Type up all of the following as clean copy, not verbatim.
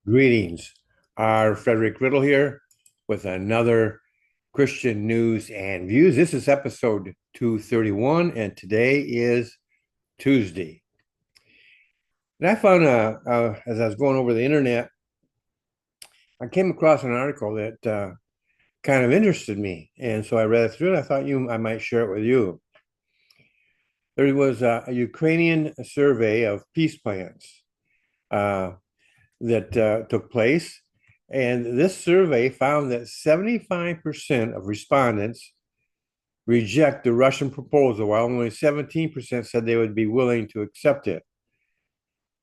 Greetings. Our Frederick Riddle here with another Christian news and views. This is episode 231, and today is Tuesday. And I found, as I was going over the internet, I came across an article that kind of interested me. And so I read it through and I thought I might share it with you. There was a Ukrainian survey of peace plans uh, that took place. And this survey found that 75% of respondents reject the Russian proposal, while only 17% said they would be willing to accept it.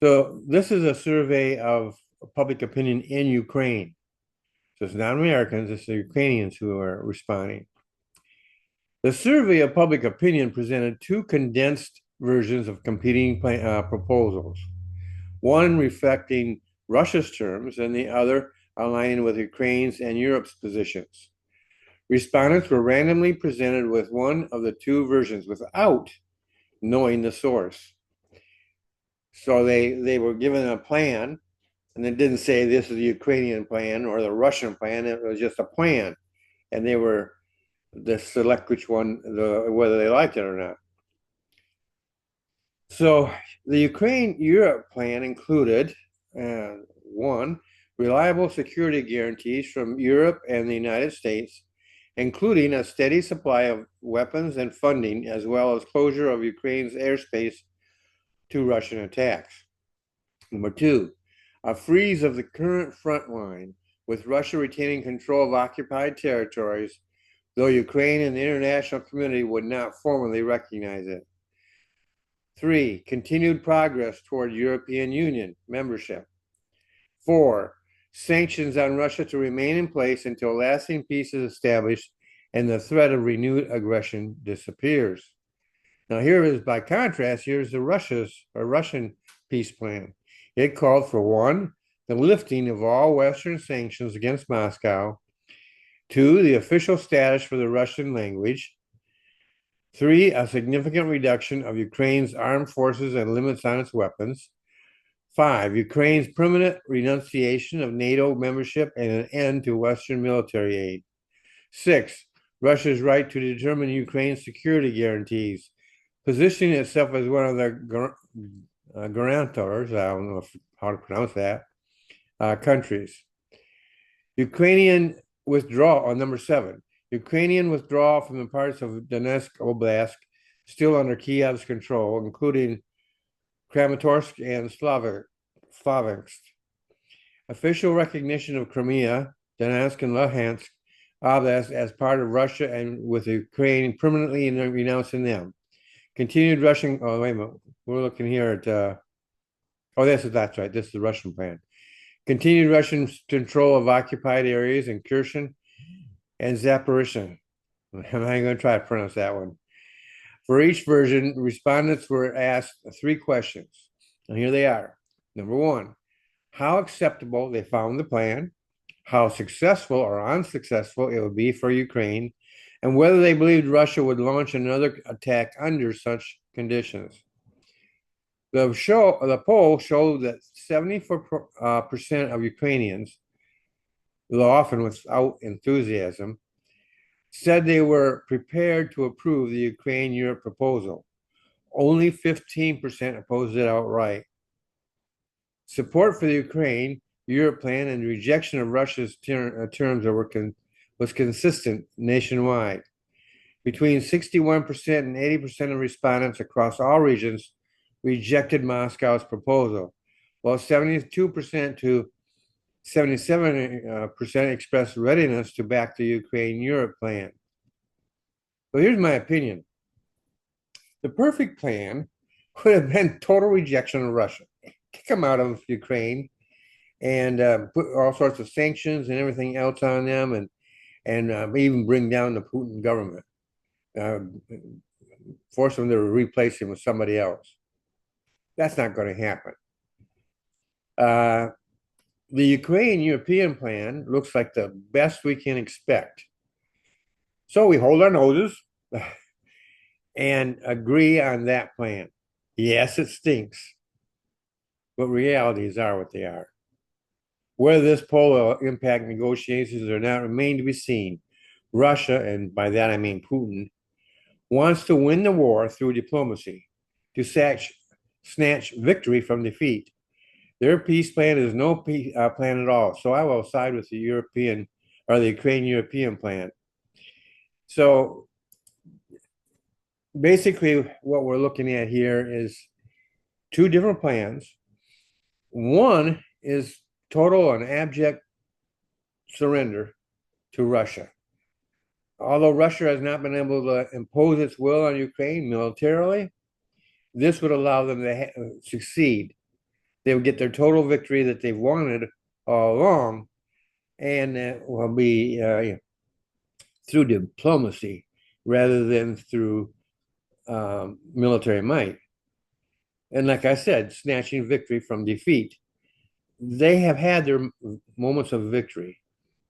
So this is a survey of public opinion in Ukraine. So it's not Americans, it's the Ukrainians who are responding. The survey of public opinion presented two condensed versions of competing proposals, one reflecting Russia's terms and the other aligning with Ukraine's and Europe's positions. Respondents were randomly presented with one of the two versions without knowing the source. So they were given a plan, and it didn't say this is the Ukrainian plan or the Russian plan. It was just a plan, and they were to select which one, whether they liked it or not. So the Ukraine-Europe plan included one, reliable security guarantees from Europe and the United States, including a steady supply of weapons and funding, as well as closure of Ukraine's airspace to Russian attacks. Number two, a freeze of the current front line, with Russia retaining control of occupied territories, though Ukraine and the international community would not formally recognize it. Three, continued progress toward European Union membership. Four, sanctions on Russia to remain in place until lasting peace is established and the threat of renewed aggression disappears. Now, here is, by contrast, here's the Russian peace plan. It called for one, the lifting of all Western sanctions against Moscow. Two, the official status for the Russian language. Three, a significant reduction of Ukraine's armed forces and limits on its weapons. Five, Ukraine's permanent renunciation of NATO membership and an end to Western military aid. Six, Russia's right to determine Ukraine's security guarantees, positioning itself as one of the guarantors, I don't know how to pronounce that, countries. Ukrainian withdrawal on number seven. Ukrainian withdrawal from the parts of Donetsk Oblast still under Kiev's control, including Kramatorsk and Slaviansk. Official recognition of Crimea, Donetsk, and Luhansk Oblast as part of Russia, and with Ukraine permanently renouncing them. Continued Russian. Oh, wait a minute. We're looking here at. That's right. This is the Russian plan. Continued Russian control of occupied areas in Kherson and Zaporizhzhia. I'm not going to try to pronounce that one. For each version, respondents were asked three questions. And here they are. Number one, how acceptable they found the plan, how successful or unsuccessful it would be for Ukraine, and whether they believed Russia would launch another attack under such conditions. The poll showed that 74% of Ukrainians, though often without enthusiasm, said they were prepared to approve the Ukraine-Europe proposal. Only 15% opposed it outright. Support for the Ukraine-Europe plan and rejection of Russia's terms was consistent nationwide. Between 61% and 80% of respondents across all regions rejected Moscow's proposal, while 72% to 77% expressed readiness to back the Ukraine-Europe plan. So here's my opinion. The perfect plan would have been total rejection of Russia. Kick them out of Ukraine and put all sorts of sanctions and everything else on them, and even bring down the Putin government. Force them to replace him with somebody else. That's not going to happen. The Ukraine-European plan looks like the best we can expect. So we hold our noses and agree on that plan. Yes, it stinks, but realities are what they are. Whether this poll will impact negotiations or not remain to be seen. Russia, and by that I mean Putin, wants to win the war through diplomacy, to snatch victory from defeat. Their peace plan is no peace plan at all. So I will side with the European or the Ukraine-European plan. So basically, what we're looking at here is two different plans. One is total and abject surrender to Russia. Although Russia has not been able to impose its will on Ukraine militarily, this would allow them to succeed. They would get their total victory that they've wanted all along, and that will be through diplomacy rather than through military might. And like I said, snatching victory from defeat. They have had their moments of victory.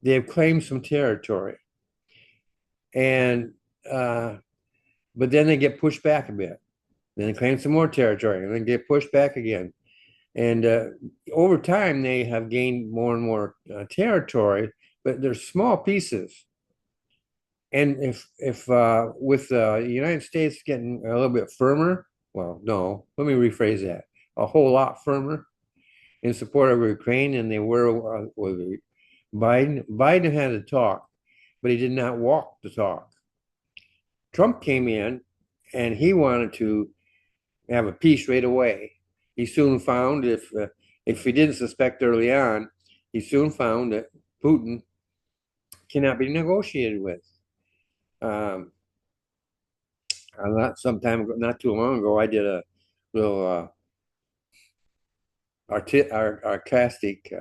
They have claimed some territory, and but then they get pushed back a bit. Then they claim some more territory, and then get pushed back again. And over time, they have gained more and more territory, but they're small pieces. And if with the United States getting a little bit firmer, well, no, let me rephrase that, a whole lot firmer in support of Ukraine than they were with Biden. Biden had to talk, but he did not walk the talk. Trump came in and he wanted to have a peace right away. He soon found if he didn't suspect early on, he soon found that Putin cannot be negotiated with. Not too long ago, I did a little sarcastic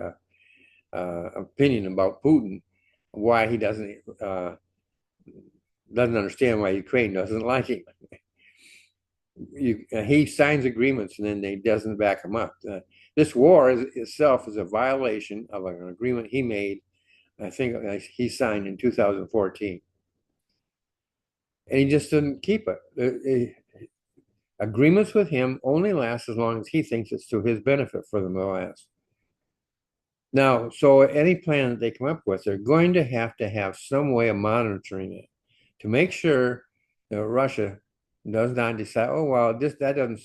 opinion about Putin, why he doesn't understand why Ukraine doesn't like him. He signs agreements and then he doesn't back them up. This war itself is a violation of an agreement he made. I think he signed in 2014, and he just didn't keep it. Agreements with him only last as long as he thinks it's to his benefit for them to last. Now, so any plan that they come up with, they're going to have some way of monitoring it to make sure that Russia does not decide, oh, well, that doesn't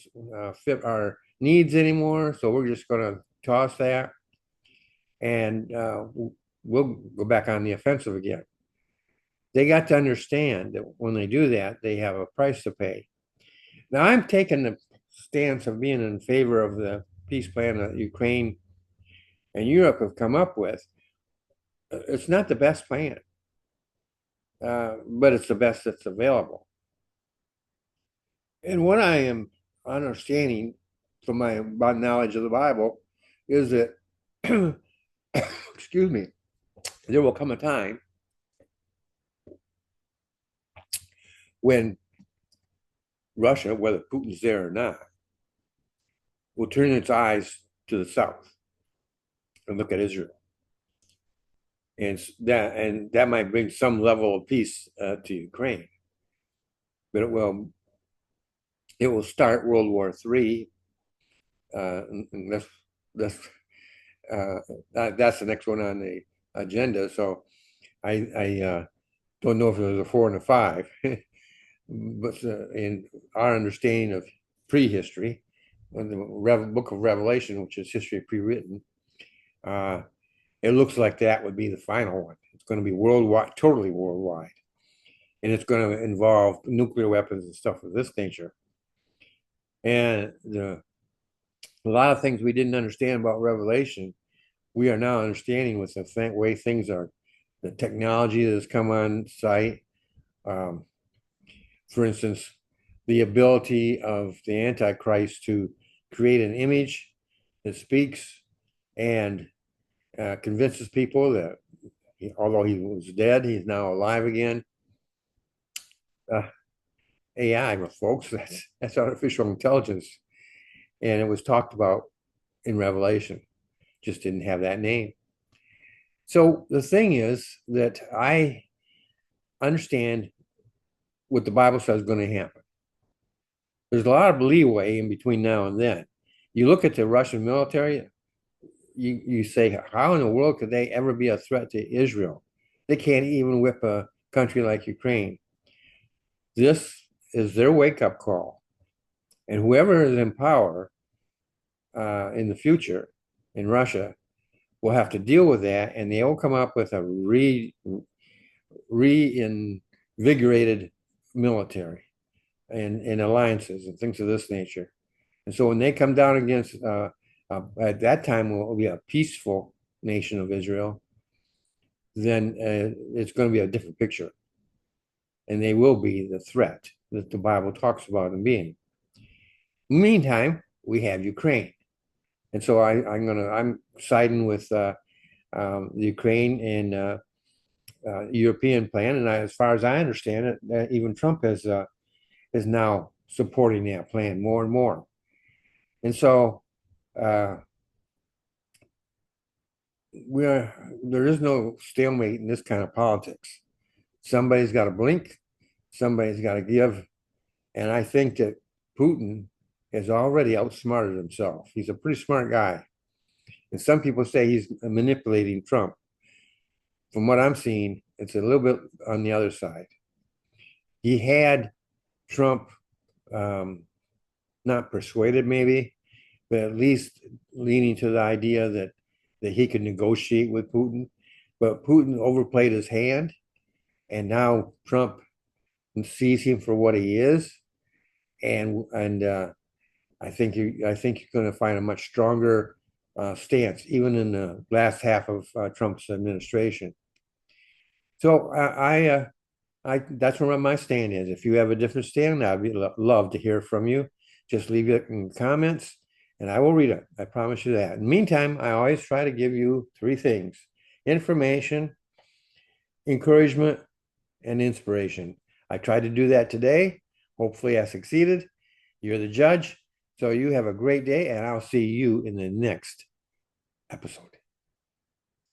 fit our needs anymore, so we're just going to toss that and we'll go back on the offensive again. They got to understand that when they do that, they have a price to pay. Now, I'm taking the stance of being in favor of the peace plan that Ukraine and Europe have come up with. It's not the best plan, but it's the best that's available. And what I am understanding from my knowledge of the Bible is that, excuse me, there will come a time when Russia, whether Putin's there or not, will turn its eyes to the south and look at Israel. And that might bring some level of peace to Ukraine. But it will start World War III. And that's the next one on the agenda. So I don't know if there's a 4 and a 5, but in our understanding of prehistory, in the book of Revelation, which is history pre-written, it looks like that would be the final one. It's going to be worldwide, totally worldwide, and it's going to involve nuclear weapons and stuff of this nature. And a lot of things we didn't understand about Revelation, we are now understanding with the way things are, the technology that has come on site. For instance, the ability of the Antichrist to create an image that speaks and convinces people that although he was dead, he's now alive again. AI, folks, that's artificial intelligence. And it was talked about in Revelation, just didn't have that name. So the thing is that I understand what the Bible says is going to happen. There's a lot of leeway in between now and then. You look at the Russian military, you say, how in the world could they ever be a threat to Israel? They can't even whip a country like Ukraine. This is their wake-up call. And whoever is in power in the future in Russia will have to deal with that, and they will come up with a reinvigorated military and alliances and things of this nature. And so when they come down against, at that time, will be a peaceful nation of Israel, then it's going to be a different picture. And they will be the threat that the Bible talks about them being. Meantime, we have Ukraine. And so I'm siding with the Ukraine and European plan. And as far as I understand it, even Trump is now supporting that plan more and more. And so there is no stalemate in this kind of politics. Somebody's got to blink, somebody's got to give. And I think that Putin has already outsmarted himself. He's a pretty smart guy. And some people say he's manipulating Trump. From what I'm seeing, it's a little bit on the other side. He had Trump not persuaded, maybe, but at least leaning to the idea that he could negotiate with Putin. But Putin overplayed his hand, and now Trump sees him for what he is, and I think you're going to find a much stronger stance, even in the last half of Trump's administration. So that's where my stand is. If you have a different stand, I'd love to hear from you. Just leave it in comments, and I will read it. I promise you that. In the meantime, I always try to give you three things: information, encouragement, and inspiration. I tried to do that today. Hopefully, I succeeded. You're the judge. So you have a great day, and I'll see you in the next episode.